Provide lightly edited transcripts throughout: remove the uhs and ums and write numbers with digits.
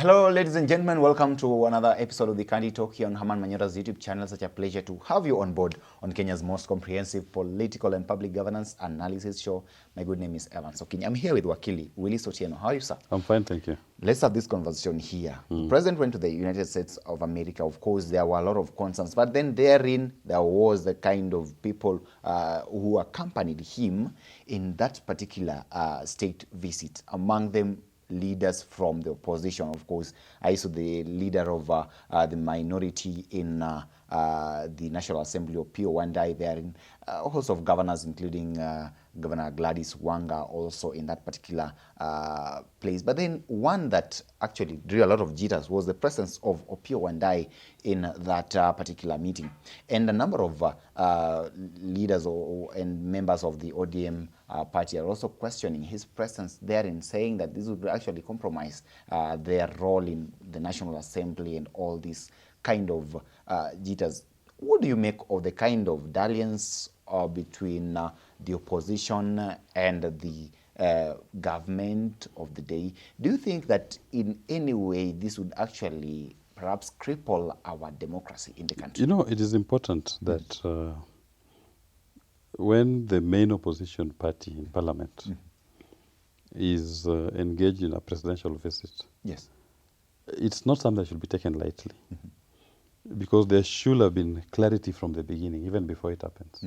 Hello, ladies and gentlemen. Welcome to another episode of the Kanini Talk here on Herman Manyora's YouTube channel. Such a pleasure to have you on board on Kenya's most comprehensive political and public governance analysis show. My good name is Evan Sokini. I'm here with Wakili Willie Sotieno. How are you, sir? I'm fine, thank you. Let's have this conversation here. The president went to the United States of America. Of course, there were a lot of concerns, but then therein there was the kind of people who accompanied him in that particular state visit. Among them, leaders from the opposition. Of course, I saw the leader of the minority in the National Assembly of Pio Wandai there, in a host of governors, including Governor Gladys Wanga, also in that particular place. But then one that actually drew a lot of jitters was the presence of Opiyo Wandayi in that particular meeting. And a number of leaders and members of the ODM party are also questioning his presence there, in saying that this would actually compromise their role in the National Assembly and all these kind of jitters. What do you make of the kind of dalliance between the opposition and the government of the day? Do you think that in any way this would actually perhaps cripple our democracy in the country? You know, it is important that when the main opposition party in parliament is engaged in a presidential visit, yes, it's not something that should be taken lightly. Because there should have been clarity from the beginning, even before it happens,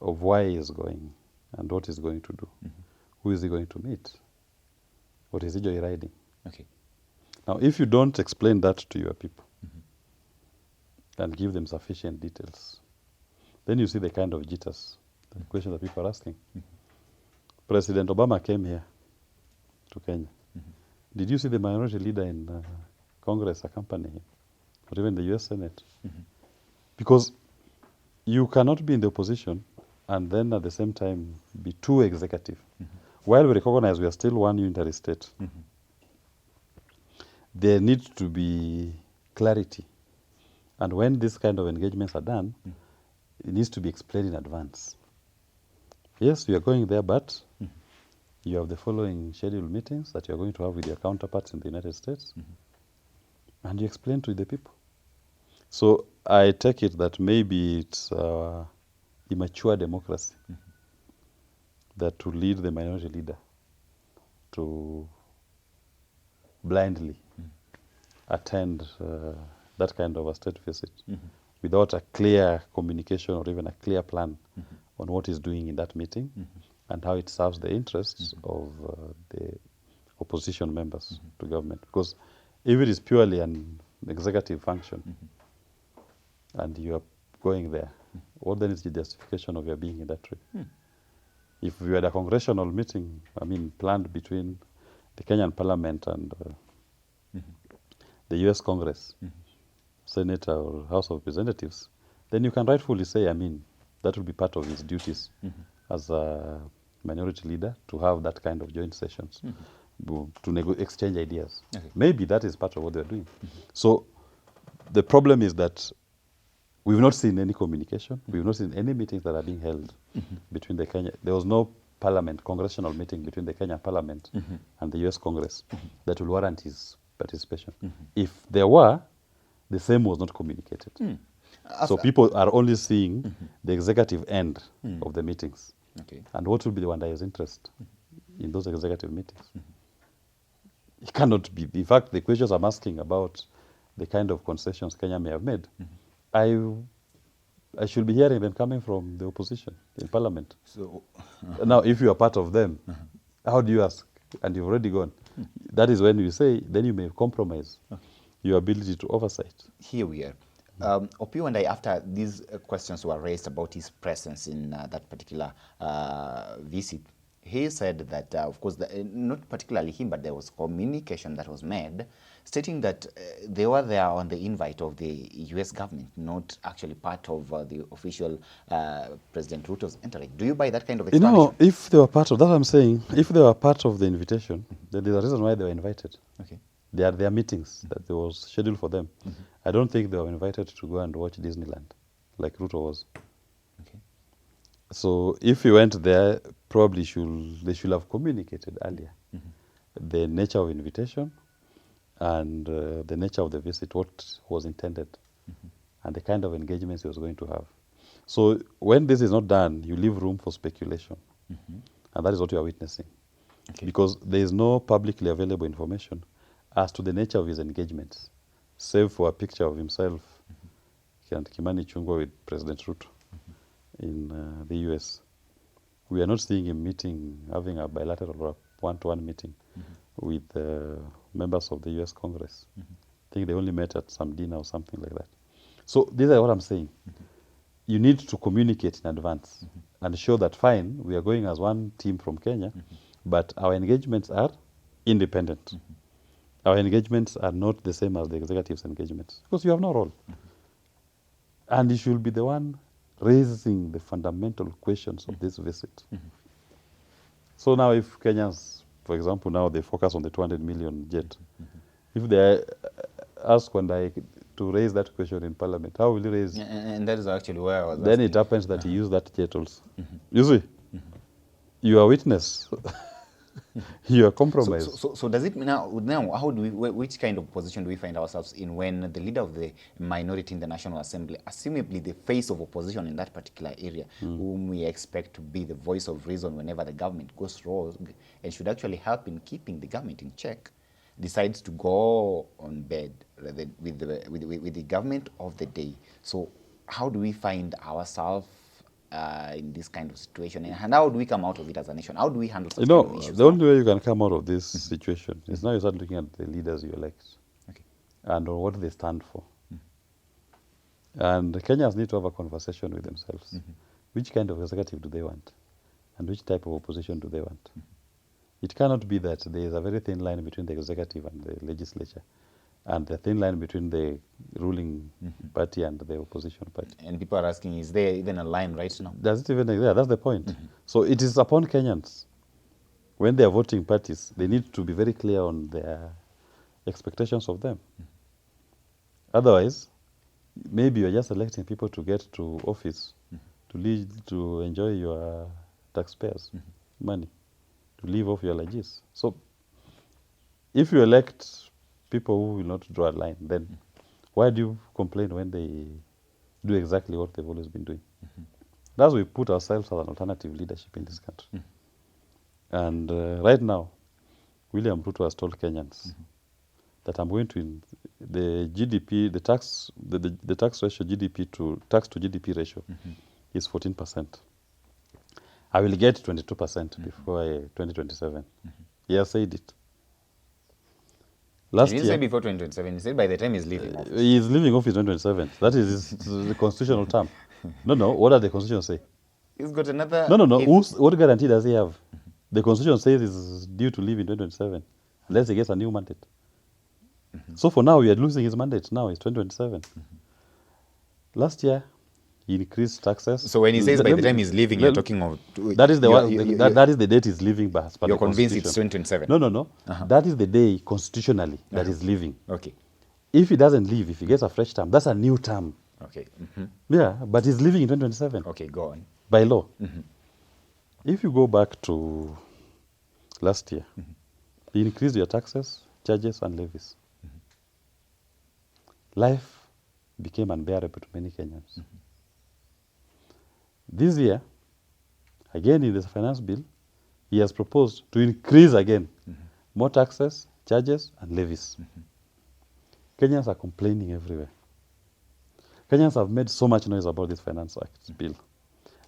of why he is going and what he's going to do. Who is he going to meet? What is he joyriding? Okay. Now, if you don't explain that to your people and give them sufficient details, then you see the kind of jitters, the question that people are asking. President Obama came here to Kenya. Did you see the minority leader in Congress accompany him? Or even the US Senate? Because you cannot be in the opposition and then at the same time be too executive. While we recognize we are still one unitary state, there needs to be clarity. And when this kind of engagements are done, it needs to be explained in advance. Yes, you are going there, but you have the following scheduled meetings that you are going to have with your counterparts in the United States. And you explain to the people. So I take it that maybe it's immature democracy that to lead the minority leader to blindly attend that kind of a state visit without a clear communication or even a clear plan on what he's doing in that meeting and how it serves the interests of the opposition members to government. Because if it is purely an executive function and you are going there, what then is the justification of your being in that trip? If we had a congressional meeting, planned between the Kenyan Parliament and the US Congress, Senate or House of Representatives, then you can rightfully say, that would be part of his duties as a minority leader to have that kind of joint sessions. To exchange ideas. Okay. Maybe that is part of what they're doing. So the problem is that we've not seen any communication. We've not seen any meetings that are being held between the Kenya. There was no congressional meeting between the Kenyan Parliament and the US Congress that will warrant his participation. If there were, the same was not communicated. So people are only seeing the executive end of the meetings. Okay. And what will be the Wandayi's interest in those executive meetings? It cannot be. In fact, the questions I'm asking about the kind of concessions Kenya may have made, I should be hearing them coming from the opposition in parliament. So, now, if you are part of them, how do you ask? And you've already gone. That is when you say, then you may compromise your ability to oversight. Here we are. Opiyo Wandayi, after these questions were raised about his presence in that particular visit, he said that, of course, not particularly him, but there was communication that was made stating that they were there on the invite of the US government, not actually part of the official President Ruto's entry. Do you buy that kind of explanation? You know, if they were part of that, I'm saying, if they were part of the invitation, then there's a reason why they were invited. Okay. They are their meetings that there was scheduled for them. I don't think they were invited to go and watch Disneyland, like Ruto was. Okay. So if you went there, probably they should have communicated earlier the nature of invitation and the nature of the visit, what was intended, and the kind of engagements he was going to have. So when this is not done, you leave room for speculation. And that is what you are witnessing. Okay. Because there is no publicly available information as to the nature of his engagements, save for a picture of himself and Kimani Chungwa with President Ruto in the US. We are not seeing him having a bilateral or a one-to-one meeting with members of the US Congress. I think they only met at some dinner or something like that. So these are what I'm saying. You need to communicate in advance and show that, fine, we are going as one team from Kenya, but our engagements are independent. Our engagements are not the same as the executive's engagements, because you have no role. And you should be the one raising the fundamental questions of this visit. So now if Kenyans, for example, now they focus on the 200 million jet, if they ask Wandai to raise that question in Parliament, how will he raise? And that is actually where I was Then asking. it happens that he used that jet also. You see, you are witness. You are compromised. So does it now how do we, which kind of position do we find ourselves in when the leader of the minority in the National Assembly, assumably the face of opposition in that particular area, whom we expect to be the voice of reason whenever the government goes rogue and should actually help in keeping the government in check, decides to go on bed with the government of the day? So how do we find ourselves in this kind of situation, and how do we come out of it as a nation? How do we handle such kind of issues? The only way you can come out of this situation is now you start looking at the leaders you elect, and what they stand for. And Kenyans need to have a conversation with themselves. Which kind of executive do they want? And which type of opposition do they want? It cannot be that there is a very thin line between the executive and the legislature, and the thin line between the ruling party and the opposition party. And people are asking, is there even a line right now? Does it even exist? That's the point. So it is upon Kenyans, when they are voting parties, they need to be very clear on their expectations of them. Otherwise, maybe you're just electing people to get to office, to lead, to enjoy your taxpayers' money, to live off your largesse. So if you elect people who will not draw a line, then why do you complain when they do exactly what they've always been doing? That's why we put ourselves as an alternative leadership in this country. And right now, William Ruto has told Kenyans that I'm going to, the GDP, the tax ratio, tax to GDP ratio is 14%. I will get 22% before 2027. He has said it. He didn't say before 2027. He said by the time he's leaving office. He is leaving office 2027. That is the constitutional term. No. What does the Constitution say? He's got another... No. What guarantee does he have? The Constitution says he's due to leave in 2027, unless he gets a new mandate. So for now, we are losing his mandate. Now it's 2027. Last year, he increased taxes. So when he says by the time he's leaving, you're talking of... That is that is the date he's leaving. You're convinced it's 2027? No. That is the day constitutionally that he's leaving. Okay. If he doesn't leave, if he gets a fresh term, that's a new term. Okay. Yeah, but he's leaving in 2027. Okay, go on. By law. If you go back to last year, you increased your taxes, charges, and levies. Life became unbearable to many Kenyans. This year, again in the finance bill, he has proposed to increase again more taxes, charges, and levies. Kenyans are complaining everywhere. Kenyans have made so much noise about this Finance Act bill.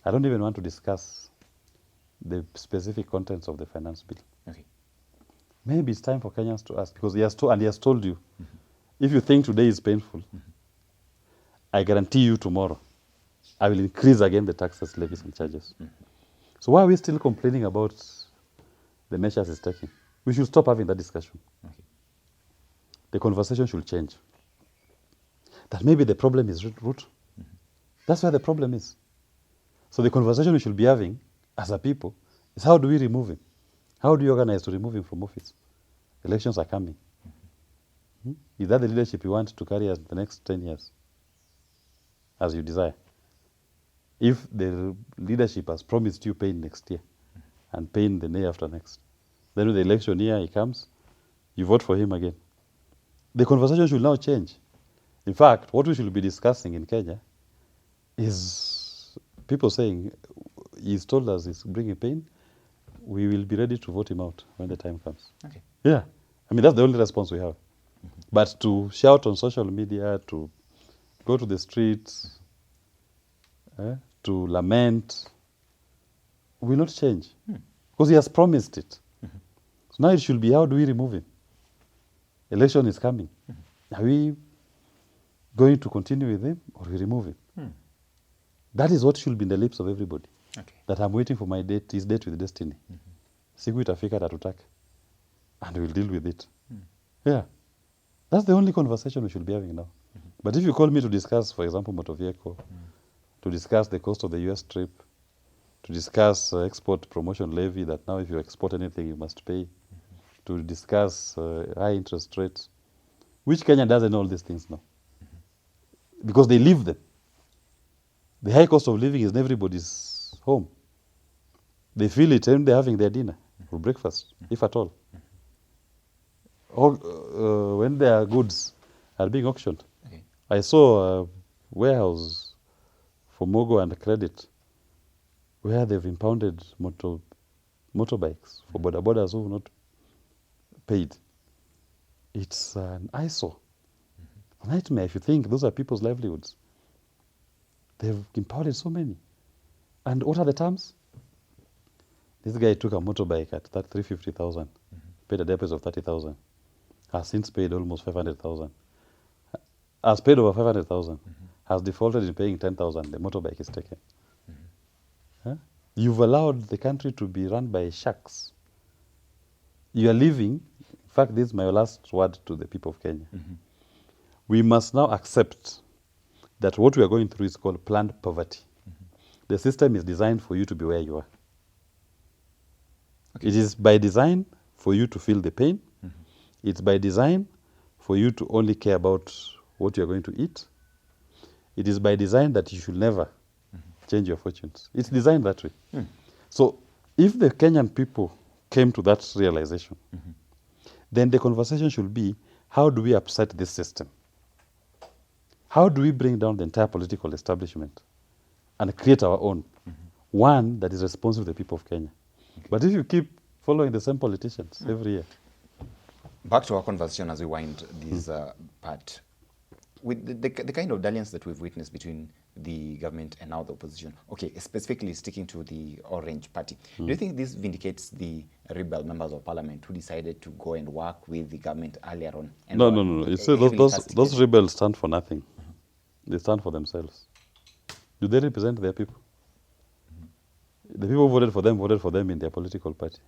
I don't even want to discuss the specific contents of the finance bill. Okay. Maybe it's time for Kenyans to ask, because he has told you, if you think today is painful, I guarantee you tomorrow, I will increase again the taxes, levies, and charges. So why are we still complaining about the measures he's taking? We should stop having that discussion. Okay. The conversation should change. That maybe the problem is root. That's where the problem is. So the conversation we should be having as a people is, how do we remove him? How do you organize to remove him from office? Elections are coming. Is that the leadership you want to carry us the next 10 years, as you desire? If the leadership has promised you pain next year and pain the year after next, then when the election year he comes, you vote for him again. The conversation should now change. In fact, what we should be discussing in Kenya is people saying, he's told us he's bringing pain, we will be ready to vote him out when the time comes. Okay. Yeah. I mean, that's the only response we have. But to shout on social media, to go to the streets, to lament, will not change. Because he has promised it. So now it should be, how do we remove him? Election is coming. Are we going to continue with him or we remove him? That is what should be in the lips of everybody. Okay. That I'm waiting for my date, his date with destiny. Siku itafika tatutaka. And we'll deal with it. Yeah. That's the only conversation we should be having now. But if you call me to discuss, for example, motor vehicle, to discuss the cost of the US trip, to discuss export promotion levy, that now if you export anything you must pay, to discuss high interest rates, which Kenya doesn't know all these things now? Because they live them. The high cost of living is in everybody's home. They feel it when they're having their dinner or breakfast, if at all. Or when their goods are being auctioned. Okay. I saw a warehouse for Mogo and Credit where they've impounded motorbikes for border borders who have not paid. It's an eyesore. A nightmare if you think those are people's livelihoods. They've impounded so many. And what are the terms? This guy took a motorbike at that 350,000, paid a deposit of 30,000, has since paid almost 500,000. Has paid over 500,000, has defaulted in paying 10,000, the motorbike is taken. Huh? You've allowed the country to be run by sharks. You are living, in fact, this is my last word to the people of Kenya. We must now accept that what we are going through is called planned poverty. The system is designed for you to be where you are. Okay. It is by design for you to feel the pain. It's by design for you to only care about what you are going to eat. It is by design that you should never change your fortunes. It's designed that way. So if the Kenyan people came to that realization, then the conversation should be, how do we upset this system? How do we bring down the entire political establishment and create our own? One that is responsive to the people of Kenya. But if you keep following the same politicians every year. Back to our conversation as we wind this part. With the kind of dalliance that we've witnessed between the government and now the opposition, okay, specifically sticking to the Orange Party, do you think this vindicates the rebel members of parliament who decided to go and work with the government earlier on? And no. You see, those rebels stand for nothing. They stand for themselves. Do they represent their people? The people who voted for them in their political party.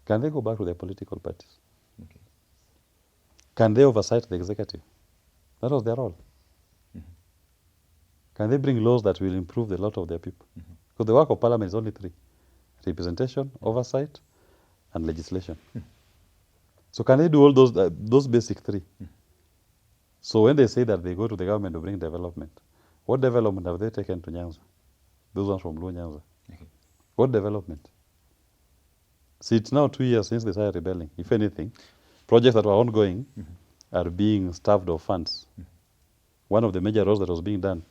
Can they go back to their political parties? Okay. Can they oversight the executive? That was their role. Can they bring laws that will improve the lot of their people? Because the work of parliament is only three: representation, oversight, and legislation. So can they do all those basic three? So when they say that they go to the government to bring development, what development have they taken to Nyanza? Those ones from Luo Nyanza. Okay. What development? See, it's now 2 years since they started rebelling. If anything, projects that were ongoing are being starved of funds. One of the major roads that was being done,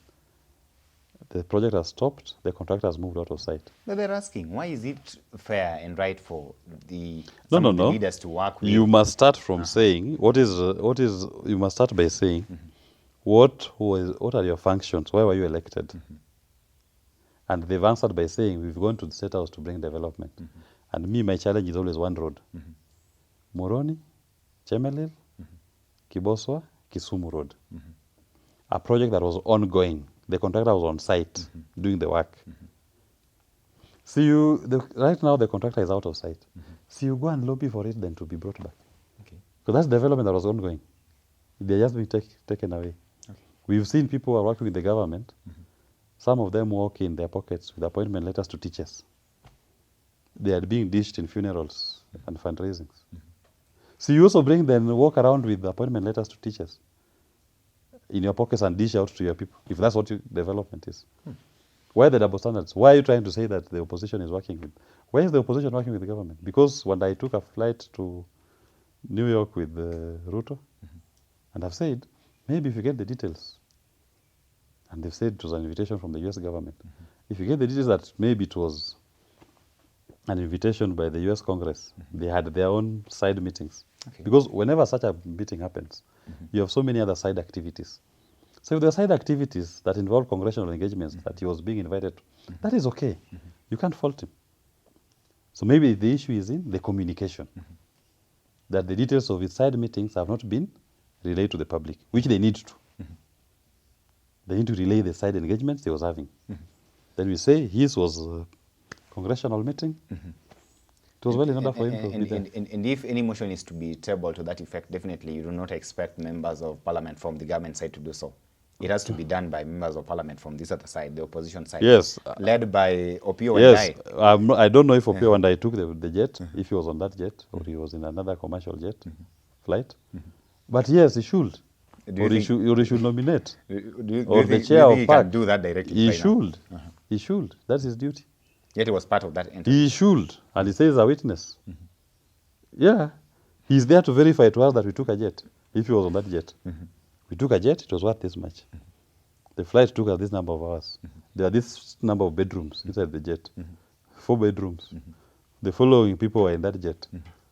the project has stopped, the contractor has moved out of sight. But they're asking, why is it fair and right for the the leaders to work with? You must start from saying, you must start by saying, what are your functions? Why were you elected? And they've answered by saying, we've gone to the State House to bring development. And me, my challenge is always one road. Moroni, Chemelil, Kiboswa, Kisumu Road. A project that was ongoing. The contractor was on site doing the work. See, right now the contractor is out of sight. So you go and lobby for it then to be brought back. Okay. Because that's development that was ongoing. They're just being taken away. Okay. We've seen people who are working with the government. Some of them walk in their pockets with appointment letters to teachers. They are being dished in funerals and fundraisings. So you also walk around with appointment letters to teachers in your pockets and dish out to your people, if that's what your development is. Why the double standards? Why are you trying to say that the opposition is working with? Why is the opposition working with the government? Because when I took a flight to New York with Ruto, And I've said, maybe if you get the details, and they've said it was an invitation from the US government, if you get the details that maybe it was an invitation by the US Congress, they had their own side meetings. Okay. Because whenever such a meeting happens, you have so many other side activities. So if there are side activities that involve congressional engagements that he was being invited to, that is okay. You can't fault him. So maybe the issue is in the communication, that the details of his side meetings have not been relayed to the public, which they need to. They need to relay the side engagements he was having. Then we say his was a congressional meeting. It was well in order for him to be there. And if any motion is to be tabled to that effect, definitely you do not expect members of parliament from the government side to do so. It has to be done by members of parliament from this other side, the opposition side. Yes. Led by Opio Yes. and I don't know if Opio and I took the jet, if he was on that jet, or he was in another commercial jet flight. But yes, he should. Or he should nominate. Or the chair of he PAC. can do that directly? He should. He should. That's his duty. Yet he was part of that entity. He should. And he says a witness. Yeah. He's there to verify to us that we took a jet, if he was on that jet. We took a jet, it was worth this much. The flight took us this number of hours. There are this number of bedrooms inside the jet. 4 bedrooms. The following people were in that jet.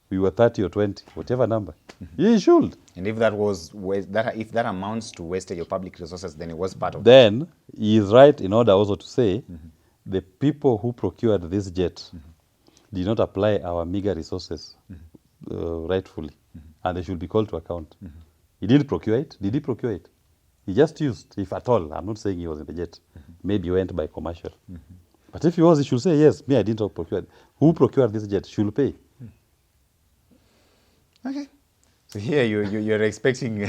We were 30 or 20, whatever number. He should. And if that was if that amounts to wastage of public resources, then it was part of Then he is right in order also to say the people who procured this jet did not apply our meager resources rightfully, and they should be called to account. He didn't procure it. Did he procure it? He just used, if at all. I'm not saying he was in the jet. Maybe he went by commercial. But if he was, he should say, yes, me, I didn't procure it. Who procured this jet should pay. Okay. So here you're expecting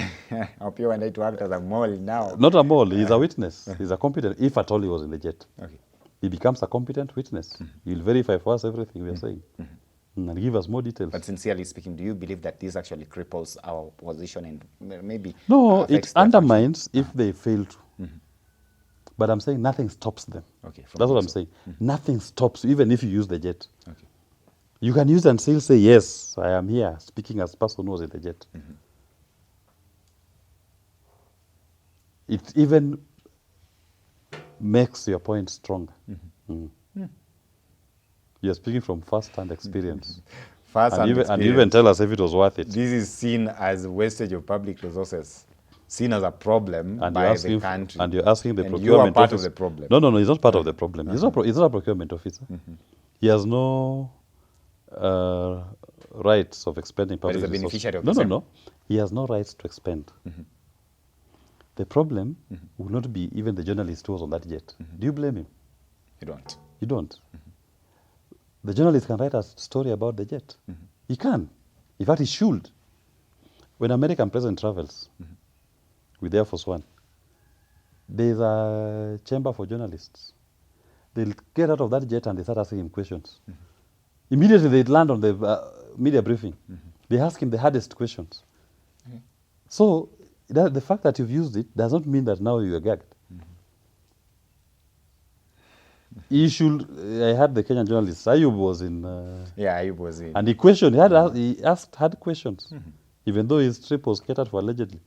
Opio and I to act as a mole now. Not a mole. He's a witness. He's a competent, if at all he was in the jet. Okay. He becomes a competent witness. He'll verify for us everything we are saying. And give us more details. But sincerely speaking, do you believe that this actually cripples our position and maybe... No, affects it their undermines if they fail to. But I'm saying nothing stops them. Okay, from That's what I'm also. saying. Nothing stops you, even if you use the jet. Okay. You can use and still say, yes, I am here, speaking as person who was in the jet. It even makes your point stronger. You're speaking from first-hand experience. First-hand And you even tell us if it was worth it. This is seen as wastage of public resources, seen as a problem And by you're the asking, country. and you're asking the And procurement you are part officer. of the problem. No, he's not part of the problem. He's not a procurement officer. He has no rights of expending But public he's a resources. beneficiary of the same. No. He has no rights to expend. The problem will not be even the journalist who was on that jet. Do you blame him? You don't. You don't. The journalist can write a story about the jet. He can. In fact, he should. When American president travels with Air Force One, there's a chamber for journalists. They'll get out of that jet and they start asking him questions. Immediately they land on the media briefing. They ask him the hardest questions. So the fact that you've used it does not mean that now you are gagged. He should. I heard the Kenyan journalist Ayub was in. Yeah, Ayub was in. And he questioned. He asked hard questions, even though his trip was catered for allegedly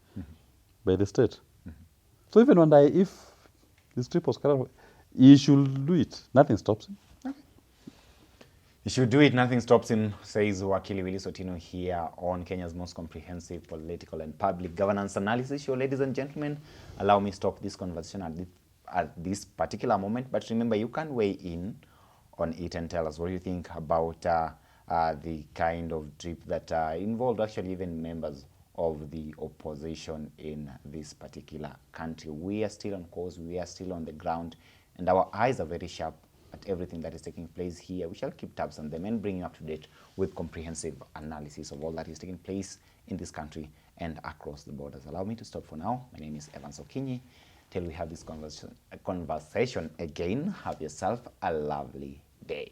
by the state. So even if his trip was catered for, he should do it. Nothing stops him. He should do it, nothing stops him, says Wakili Willis Otino here on Kenya's most comprehensive political and public governance analysis show. Ladies and gentlemen, allow me to stop this conversation at this particular moment. But remember, you can weigh in on it and tell us what you think about the kind of trip that involved actually even members of the opposition in this particular country. We are still on course, we are still on the ground, and our eyes are very sharp at everything that is taking place here. We shall keep tabs on them and bring you up to date with comprehensive analysis of all that is taking place in this country and across the borders. Allow me to stop for now. My name is Evans Okinyi. Till we have this conversation again, have yourself a lovely day.